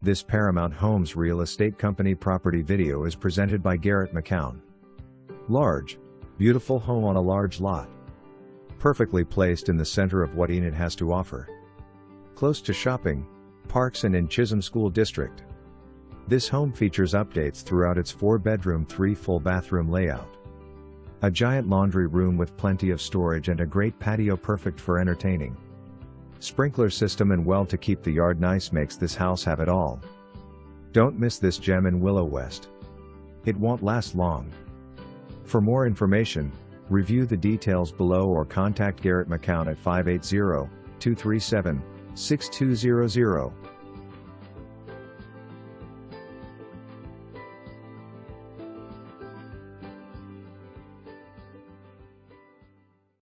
This Paramount Homes real estate company property video is presented by Garrett McCown. Large, beautiful home on a large lot. Perfectly placed in the center of what Enid has to offer. Close to shopping, parks and in Chisholm School district. This home features updates throughout its 4-bedroom 3 full bathroom layout. A giant laundry room with plenty of storage and a great patio perfect for entertaining. Sprinkler system and well to keep the yard nice makes this house have it all. Don't miss this gem in Willow West. It won't last long. For more information, review the details below or contact Garrett McCown at 580-237-6200.